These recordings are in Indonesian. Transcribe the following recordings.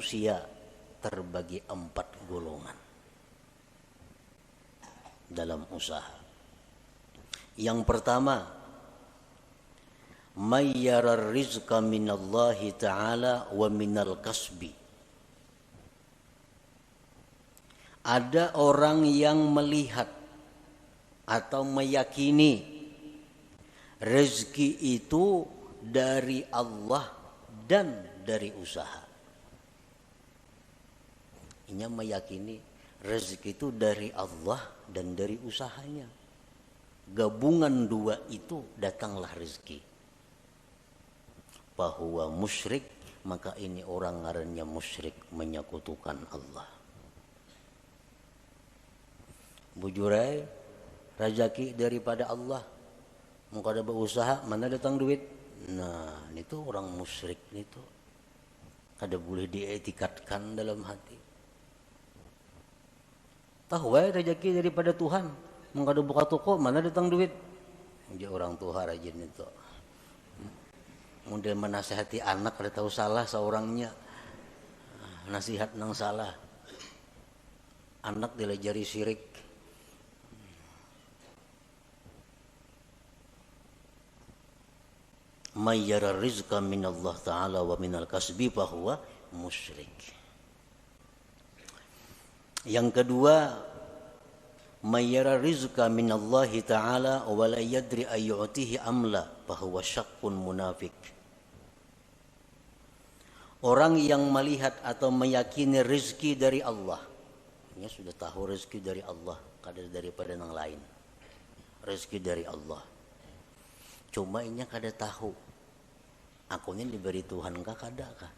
manusia terbagi 4 golongan dalam usaha. Yang pertama, may yarar rizqa minallahi ta'ala wa minal kasbi. Ada orang yang melihat atau meyakini rezeki itu dari Allah dan dari usaha. Ini meyakini rezeki itu dari Allah dan dari usahanya. Gabungan dua itu datanglah rezeki. Bahwa musyrik, maka ini orang ngarannya musyrik, menyekutukan Allah. Bujurai rezeki daripada Allah. Mau kada berusaha, mana datang duit? Nah, itu orang musyrik itu. Kada boleh dietikatkan dalam hati. Tahu rezeki daripada Tuhan. Mau kada buka toko, mana datang duit? Dia orang tua rajin itu. Mudah menasihati anak kada tahu salah seorangnya. Nasihat nang salah. Anak dilajari syirik. May yara rizqa minallah ta'ala wa minal kasbi fahuwa musyrik. Yang kedua, may yara rizqa minallahi ta'ala wa la yadri ayyu'tihi amla fahuwa syakkun munafik. Orang yang melihat atau meyakini rezeki dari Allah, dia sudah tahu rezeki dari Allah, kada daripada yang lain. Rezeki dari Allah. Cuma inya kada tahu aku ini diberi Tuhan kah kada kah.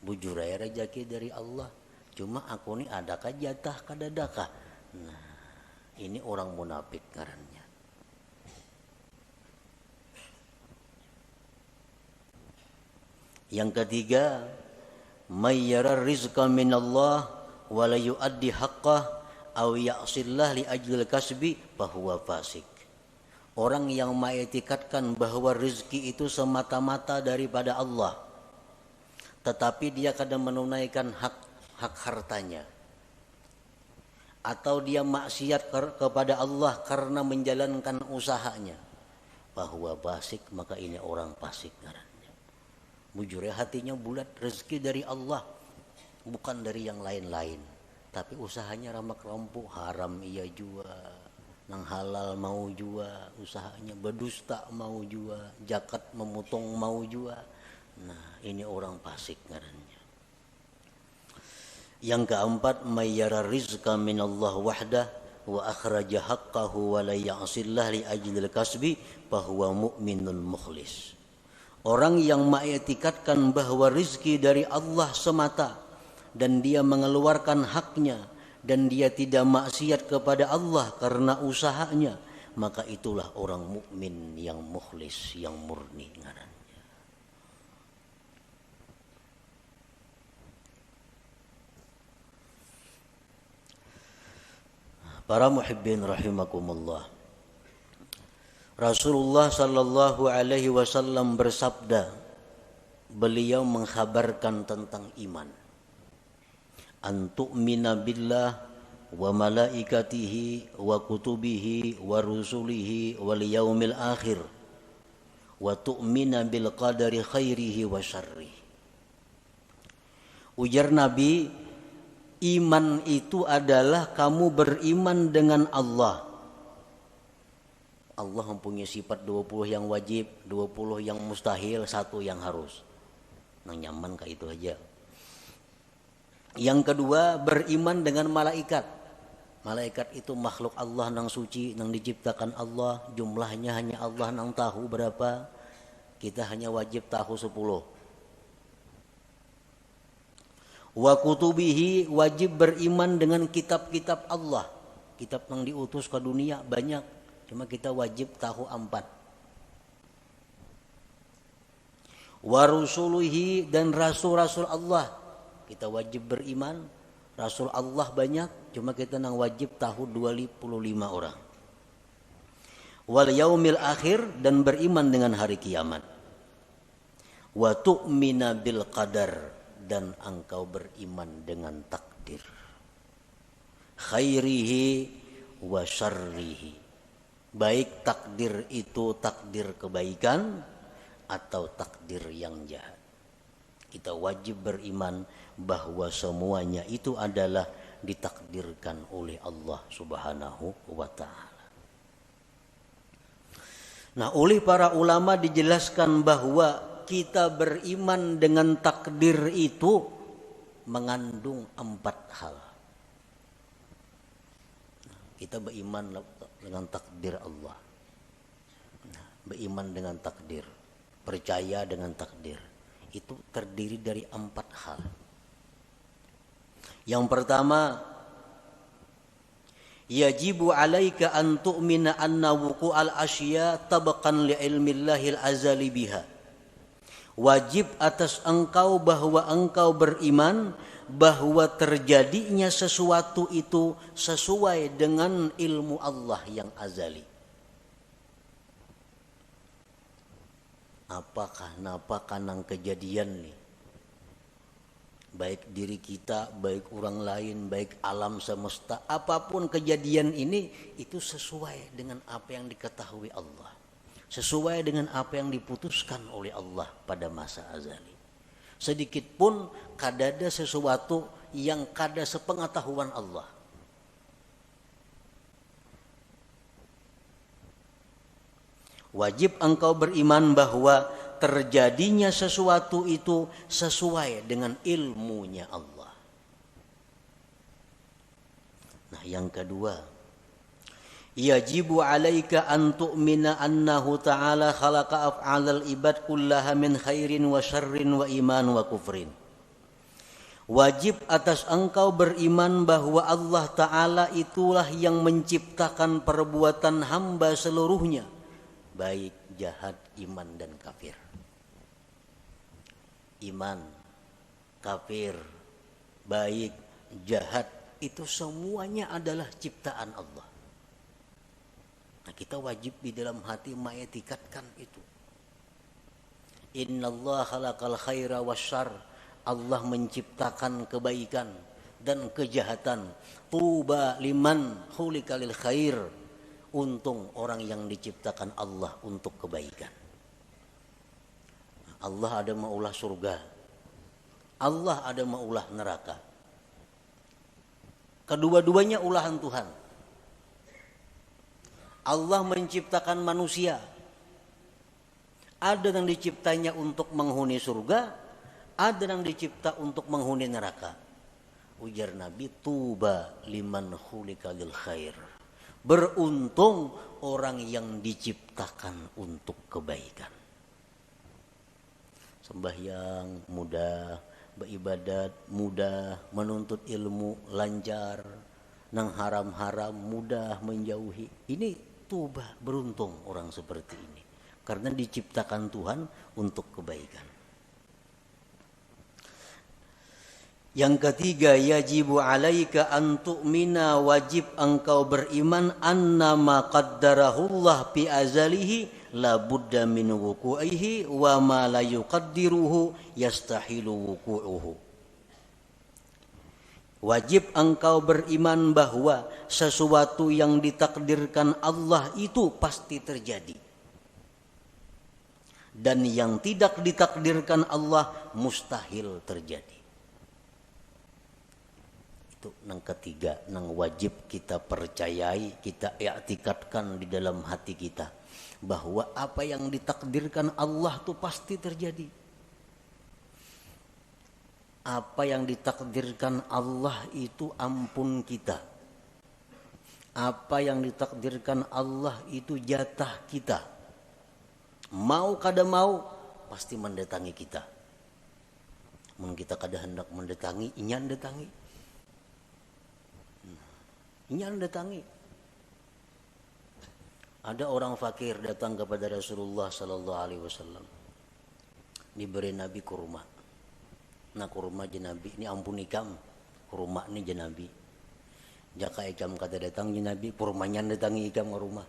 Bujur aja rezeki dari Allah. Cuma aku ini adakah jatah kada adakah. Nah, ini orang munafik ngarannya. Yang ketiga, may yara rizqa minallah wa la yuaddi haqqah aw ya'sillah li ajlil kasbi fahuwa fasik. Orang yang mengetikatkan bahwa rezeki itu semata-mata daripada Allah, tetapi dia kadang menunaikan hak hartanya, atau dia maksiat kepada Allah karena menjalankan usahanya, bahwa fasik, maka ini orang fasik ngarannya. Bujur ya, hatinya bulat, rezeki dari Allah, bukan dari yang lain-lain, tapi usahanya ramak rampuk, haram ia jua. Nang halal mau jua, usahanya berdusta mau jua, zakat memotong mau jua. Nah, ini orang fasik ngarannya. Yang keempat, may yara rizqa minallah wahdah wa akhraja haqqahu wa la ya'sillah li ajlil kasbi fahuwa mu'minun mukhlis. Orang yang mengetikatkan bahwa rizki dari Allah semata dan dia mengeluarkan haknya dan dia tidak maksiat kepada Allah karena usahanya, maka itulah orang mukmin yang mukhlis, yang murni ngarannya. Para muhibbin rahimakumullah. Rasulullah sallallahu alaihi wasallam bersabda, beliau mengkhabarkan tentang iman. Antu'mina billah wa malaikatihi wa kutubihi wa rusulihi wal yaumil akhir wa tu'mina bil qadari khairihi wa syarrihi. Ujar Nabi, iman itu adalah kamu beriman dengan Allah. Allah mempunyai sifat 20 yang wajib, 20 yang mustahil, 1 yang harus. Nang nyaman kayak itu aja. Yang kedua, beriman dengan malaikat. Malaikat itu makhluk Allah nang suci, nang diciptakan Allah. Jumlahnya hanya Allah nang tahu berapa. Kita hanya wajib tahu 10. Wa kutubihi, wajib beriman dengan kitab-kitab Allah. Kitab yang diutus ke dunia banyak, cuma kita wajib tahu 4. Wa rusulihi, dan rasul-rasul Allah. Kita wajib beriman, Rasul Allah banyak, cuma kita nang wajib tahu 25 orang. Wal yaumil akhir, dan beriman dengan hari kiamat. wa tu'mina bil qadar, dan engkau beriman dengan takdir, khairihi wa syarrihi, baik takdir itu takdir kebaikan atau takdir yang jahat. Kita wajib beriman bahwa semuanya itu adalah ditakdirkan oleh Allah Subhanahu wa ta'ala. Nah, oleh para ulama dijelaskan bahwa kita beriman dengan takdir itu mengandung 4 hal. Kita beriman dengan takdir Allah. Beriman dengan takdir, percaya dengan takdir. Itu terdiri dari 4 hal. Yang pertama, yajibu alaika an tu'mina anna wuqu'al asya tabaqan li ilmillahil azali biha. Wajib atas engkau bahwa engkau beriman bahwa terjadinya sesuatu itu sesuai dengan ilmu Allah yang azali. Apakah napa kanang kejadian nih? Baik diri kita, baik orang lain, baik alam semesta, apapun kejadian ini itu sesuai dengan apa yang diketahui Allah, sesuai dengan apa yang diputuskan oleh Allah pada masa azali. Sedikit pun kadada sesuatu yang kada sepengetahuan Allah. Wajib engkau beriman bahwa terjadinya sesuatu itu sesuai dengan ilmunya Allah. Nah, yang kedua, yajibu alaika an tu'mina annahu ta'ala khalaqa af'alal ibad kullaha min khairin wa syarrin wa iman wa kufrin. Wajib atas engkau beriman bahwa Allah Ta'ala itulah yang menciptakan perbuatan hamba seluruhnya, baik jahat, iman dan kafir. Iman, kafir, baik, jahat, itu semuanya adalah ciptaan Allah. Nah, kita wajib di dalam hati mengetikatkan itu. Innallaha khalaqal khaira wasyarr, Allah menciptakan kebaikan dan kejahatan. Tuba liman khuliqa lil khair, untung orang yang diciptakan Allah untuk kebaikan. Allah ada maulah surga, Allah ada maulah neraka. Kedua-duanya ulahan Tuhan. Allah menciptakan manusia, ada yang diciptanya untuk menghuni surga, ada yang dicipta untuk menghuni neraka. Ujar Nabi, tuba liman khuliqa lil khair, beruntung orang yang diciptakan untuk kebaikan. Sembahyang mudah, beribadat mudah, menuntut ilmu lancar, nang haram-haram mudah menjauhi. Ini tuba, beruntung orang seperti ini, karena diciptakan Tuhan untuk kebaikan. Yang ketiga, yajibu alaika an tu'mina, wajib engkau beriman annama qaddarahullah fi azalihi la budda min wuku'ihi wa ma la yuqaddiruhu yastahilu wuku'uhu. Wajib engkau beriman bahwa sesuatu yang ditakdirkan Allah itu pasti terjadi, dan yang tidak ditakdirkan Allah mustahil terjadi. Itu yang ketiga, yang wajib kita percayai, kita i'tikadkan di dalam hati kita, bahwa apa yang ditakdirkan Allah itu pasti terjadi. Apa yang ditakdirkan Allah itu ampun kita. Apa yang ditakdirkan Allah itu jatah kita. Mau kada mau pasti mendatangi kita. Mun kita kada hendak mendatangi, inyan datangi. Inyan datangi. Ada orang fakir datang kepada Rasulullah sallallahu alaihi wasallam. Diberi Nabi kurma. Nah, kurma je Nabi, ini ampun ikam. Kurma ni je Nabi. Jaka ikam kata datang je Nabi, kurmanya datangi ikam ke rumah.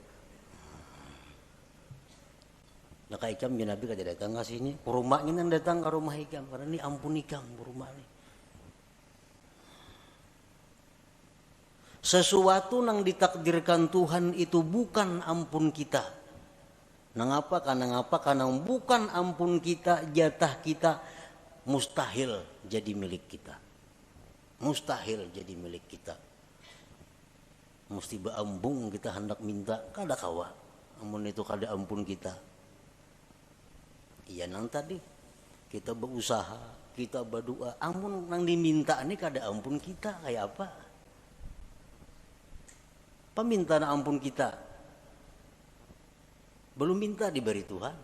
Laka ikam ya Nabi kada datang ke sini. Kuruma ini datang ke rumah ikam karena ini ampun ikam kuruma ini. Sesuatu yang ditakdirkan Tuhan itu bukan ampun kita. Nangapa? Karena bukan ampun kita, jatah kita mustahil jadi milik kita. Mustahil jadi milik kita. Mesti beambung kita hendak minta, kada kawa. Amun itu kada ampun kita. Iya nang tadi kita berusaha, kita berdoa, amun nang diminta ini kada ampun kita kayak apa? Peminta ampun kita belum minta diberi Tuhan.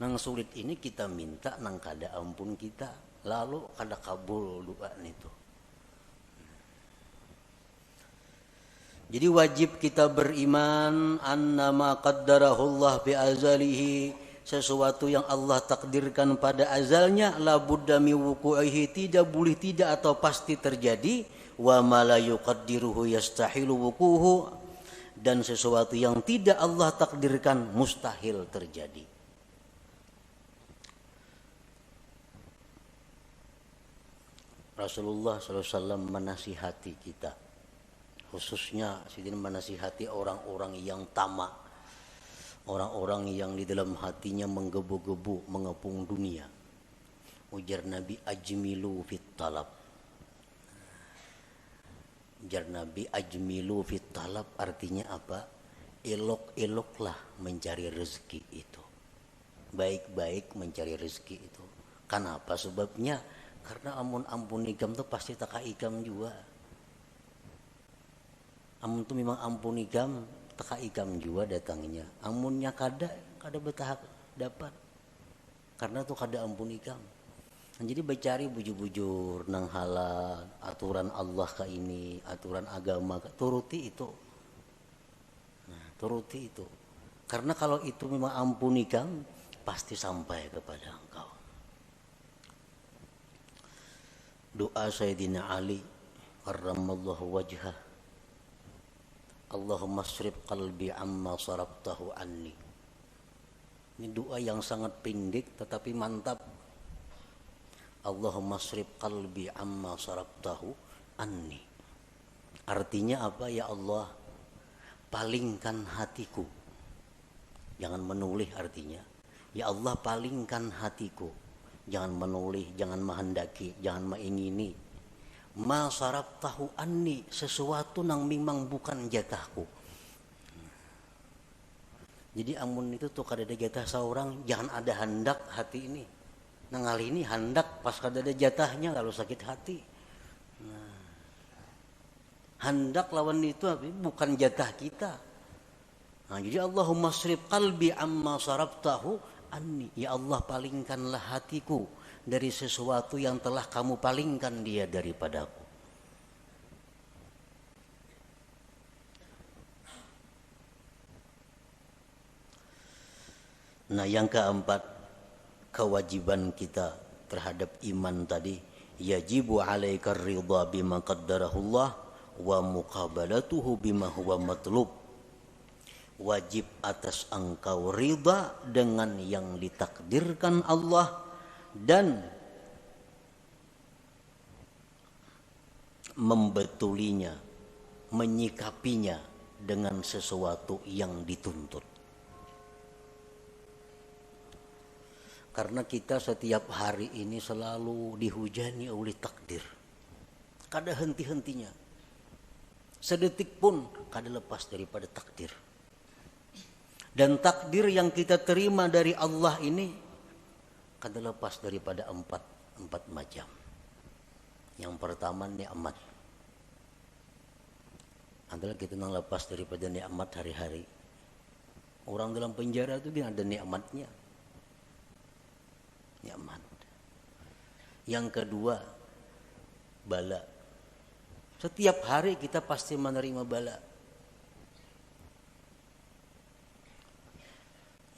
Nang sulit ini kita minta nang kada ampun kita, lalu kada kabul doa itu. Jadi wajib kita beriman annama qaddarahullah bi azalihi, sesuatu yang Allah takdirkan pada azalnya la budda mi wuqu'ihi, tidak boleh tidak atau pasti terjadi. Wa ma la yuqaddiruhu yastahilu wuquhu, dan sesuatu yang tidak Allah takdirkan mustahil terjadi. Rasulullah SAW menasihati kita, khususnya sidin menasihati orang-orang yang tamak, orang-orang yang di dalam hatinya menggebu-gebu mengepung dunia. Ujar Nabi, ajmilu fit talab. Ujar Nabi, ajmilu fit talab artinya apa? Elok-eloklah mencari rezeki itu. Baik-baik mencari rezeki itu. Kenapa sebabnya? Karena ampun ikam tuh pasti tak ikam juga. Amun tuh memang ampun ikam, tak ikam juga datangnya. Amunnya kada betah dapat. Karena tuh kada ampun ikam. Jadi bercari bujur-bujur nang halal, aturan Allah ke ini, aturan agama turuti itu. Nah, turuti itu. Karena kalau itu memang ampun ikam, pasti sampai kepada engkau. Doa Sayyidina Ali karramallahu wajhah, Allahumma srif qalbi amma sarabtahu anni. Ini doa yang sangat pendek tetapi mantap. Allahumma srif qalbi amma sarabtahu anni. Artinya apa? Ya Allah, palingkan hatiku. Jangan menoleh artinya. Ya Allah, palingkan hatiku. Jangan menoleh, jangan menghendaki, jangan mengingini. Ma sarabtahu anni, sesuatu yang memang bukan jatahku. Jadi amun itu tuh kada ada jatah seorang, jangan ada hendak hati ini. Nang kali ini hendak pas kada ada jatahnya kalau sakit hati. Nah, hendak lawan itu bukan jatah kita. Nah, jadi Allahumma srif qalbi amma sarabtahu anni. Ya Allah, palingkanlah hatiku dari sesuatu yang telah kamu palingkan dia daripadaku. Nah, yang keempat, kewajiban kita terhadap iman tadi, yajibu alaikar ridha bima qaddarahullah wa muqabalatuhu bima huwa matlub. Wajib atas engkau ridha dengan yang ditakdirkan Allah dan membetulinya, menyikapinya dengan sesuatu yang dituntut. Karena kita setiap hari ini selalu dihujani oleh takdir. Kada henti-hentinya. Sedetik pun kada lepas daripada takdir. Dan takdir yang kita terima dari Allah ini kada lepas daripada empat macam. Yang pertama nikmat. Adalah kita nang lepas daripada nikmat hari-hari. Orang dalam penjara itu dia ada nikmatnya. Nikmat. Yang kedua, bala. Setiap hari kita pasti menerima bala.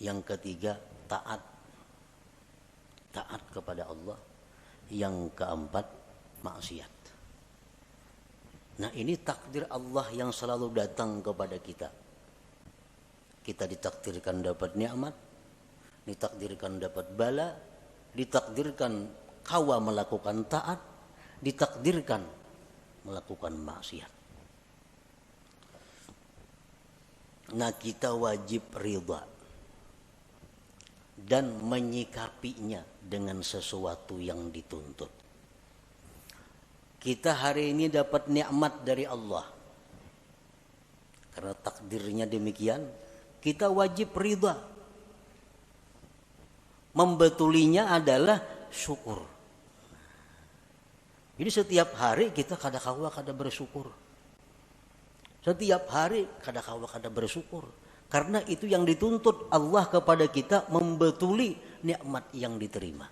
Yang ketiga, taat. Taat kepada Allah. Yang keempat, maksiat. Nah, ini takdir Allah yang selalu datang kepada kita. Kita ditakdirkan dapat nikmat, ditakdirkan dapat bala, ditakdirkan kawa melakukan taat, ditakdirkan melakukan maksiat. Nah, kita wajib ridha dan menyikapinya dengan sesuatu yang dituntut. Kita hari ini dapat nikmat dari Allah. Karena takdirnya demikian, kita wajib ridha. Membetulinya adalah syukur. Jadi setiap hari kita kada-kawa kada bersyukur. Setiap hari kada-kawa kada bersyukur. Karena itu yang dituntut Allah kepada kita, membetuli nikmat yang diterima.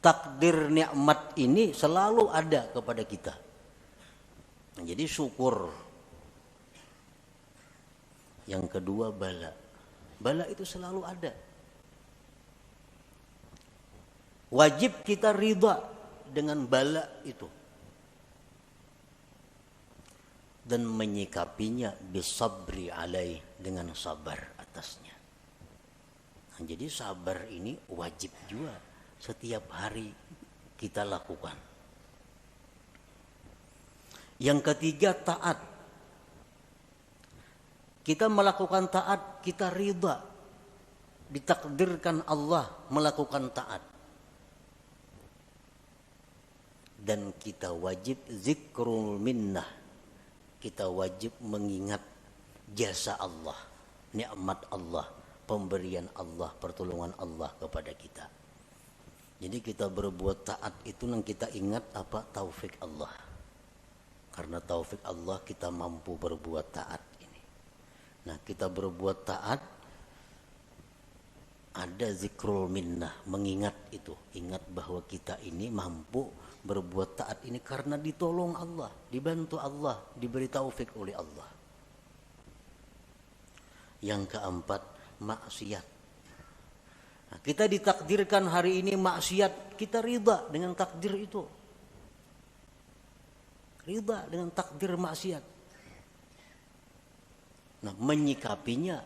Takdir nikmat ini selalu ada kepada kita. Nah, jadi syukur. Yang kedua bala. Bala itu selalu ada. Wajib kita ridha dengan bala itu. Dan menyikapinya bisabri alaih, dengan sabar atasnya. Nah, jadi sabar ini wajib juga setiap hari kita lakukan. Yang ketiga taat. Kita melakukan taat, kita ridha. Ditakdirkan Allah melakukan taat. Dan kita wajib zikrul minnah. Kita wajib mengingat jasa Allah, nikmat Allah, pemberian Allah, pertolongan Allah kepada kita. Jadi kita berbuat taat itu yang kita ingat apa? Taufik Allah. Karena taufik Allah kita mampu berbuat taat ini. Nah, kita berbuat taat, ada zikrul minnah, mengingat itu. Ingat bahwa kita ini mampu berbuat taat ini karena ditolong Allah, dibantu Allah, diberi taufik oleh Allah. Yang keempat, maksiat. Nah, kita ditakdirkan hari ini maksiat, kita ridha dengan takdir itu. Ridha dengan takdir maksiat. Nah, menyikapinya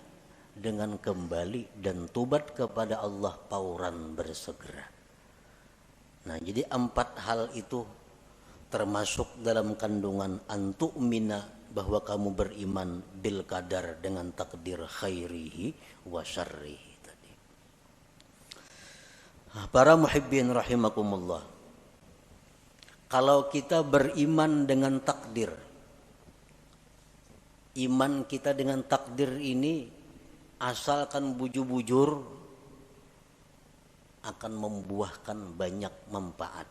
dengan kembali dan tobat kepada Allah pauran bersegera. Nah, jadi 4 hal itu termasuk dalam kandungan antu'mina, bahwa kamu beriman bil qadar, dengan takdir khairihi wa syarrihi. Para muhibbin rahimakumullah, kalau kita beriman dengan takdir, iman kita dengan takdir ini asalkan bujur-bujur akan membuahkan banyak manfaat,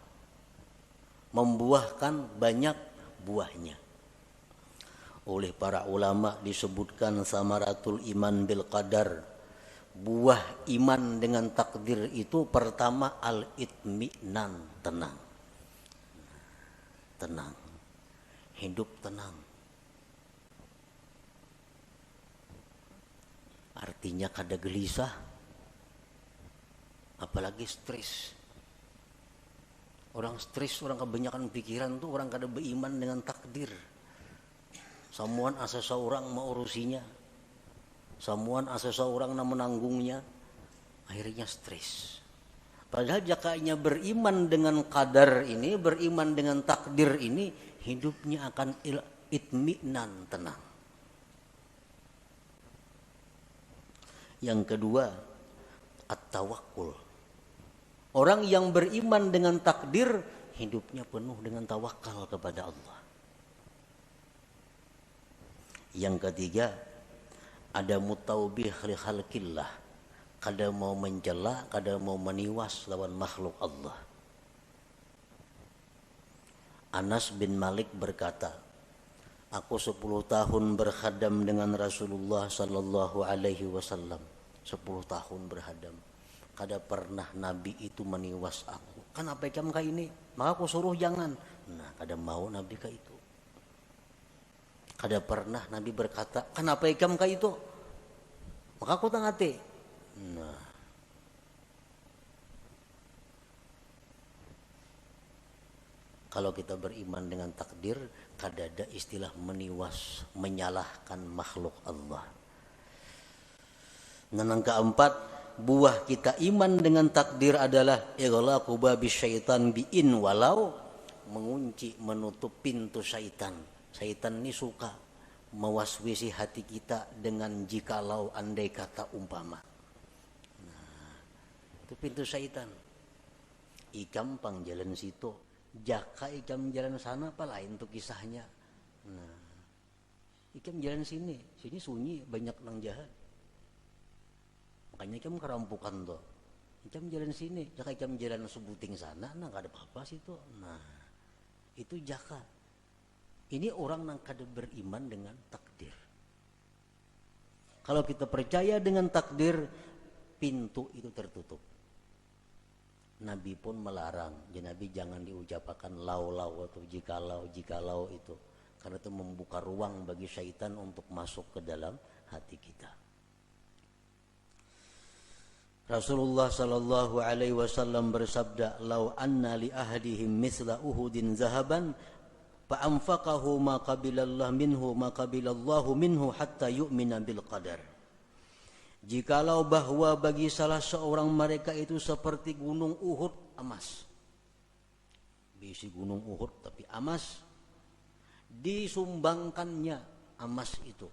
membuahkan banyak buahnya. Oleh para ulama disebutkan samaratul iman bil qadar, buah iman dengan takdir itu pertama al-itminan, tenang. Tenang. Hidup tenang. Artinya kada gelisah, apalagi stres. Orang stres, orang kebanyakan pikiran tuh orang kada beriman dengan takdir. Samuan asa seorang mau urusinya, samuan asa seorang na menanggungnya, akhirnya stres. Padahal jakanya beriman dengan qadar ini, beriman dengan takdir ini, hidupnya akan itminan, tenang. Yang kedua, at-tawakkul. Orang yang beriman dengan takdir, hidupnya penuh dengan tawakal kepada Allah. Yang ketiga, ada mutaubih li khalqillah. Kada mau mencela, kada mau meniwas lawan makhluk Allah. Anas bin Malik berkata, aku 10 tahun berkhadam dengan Rasulullah sallallahu alaihi wasallam. 10 tahun berkhadam. Kada pernah Nabi itu meniwas aku. Kan apa ikam ka ini? Maka aku suruh jangan. Nah, kada mau Nabi ka itu. Kada pernah Nabi berkata, kenapa ikam ka itu? Maka aku tangati. Nah, kalau kita beriman dengan takdir, kada ada istilah meniwas, menyalahkan makhluk Allah. Dan yang keempat, buah kita iman dengan takdir adalah ighlaqu babis syaitan bi'in walau, mengunci menutup pintu syaitan. Syaitan ini suka mewaswisi hati kita dengan jikalau, andai kata, umpama. Nah, itu pintu syaitan. Ikam pang jalan situ, jaka ikam jalan sana, apa lain tuh kisahnya. Nah, ikam jalan sini sunyi, banyak nang jahat. Makanya ikam kerampukan tuh. Ikam jalan sini, jaka ikam jalan sebuting sana, nah gak ada apa-apa situ. Nah, itu jaka. Ini orang yang kada beriman dengan takdir. Kalau kita percaya dengan takdir, pintu itu tertutup. Nabi pun melarang, Nabi jangan diucapkan lau-lau atau jikalau itu, karena itu membuka ruang bagi syaitan untuk masuk ke dalam hati kita. Rasulullah sallallahu alaihi wasallam bersabda, "Lau anna li ahadihim mithla Uhudin zahaban fa anfaqahu ma qabilallahu minhu hatta yu'mina bil qadar." Jikalau bahwa bagi salah seorang mereka itu seperti gunung Uhud emas. Bisi gunung Uhud tapi emas, disumbangkannya emas itu,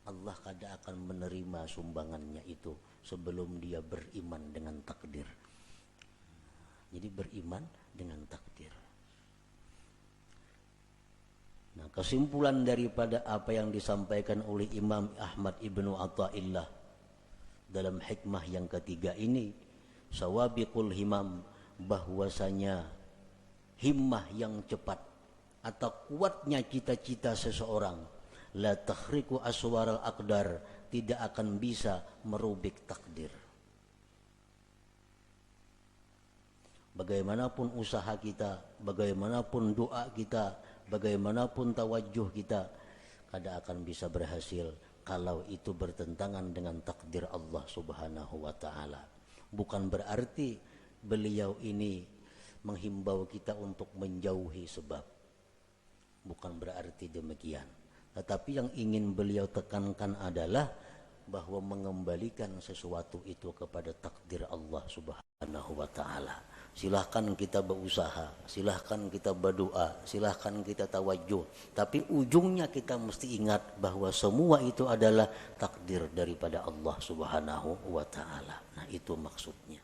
Allah kada akan menerima sumbangannya itu sebelum dia beriman dengan takdir. Jadi beriman dengan takdir. Nah, kesimpulan daripada apa yang disampaikan oleh Imam Ahmad Ibnu Athaillah dalam hikmah yang ketiga ini, sawabiqul himam, bahwasanya himmah yang cepat atau kuatnya cita-cita seseorang, la takhriqu aswaral aqdar, tidak akan bisa merubik takdir. Bagaimanapun usaha kita, bagaimanapun doa kita, bagaimanapun tawajuh kita, kada akan bisa berhasil kalau itu bertentangan dengan takdir Allah Subhanahu wa taala. Bukan berarti beliau ini menghimbau kita untuk menjauhi sebab. Bukan berarti demikian. Tetapi yang ingin beliau tekankan adalah bahwa mengembalikan sesuatu itu kepada takdir Allah Subhanahu wa taala. Silahkan kita berusaha, silahkan kita berdoa, silahkan kita tawajuh, tapi ujungnya kita mesti ingat bahwa semua itu adalah takdir daripada Allah Subhanahu wa taala. Nah, itu maksudnya.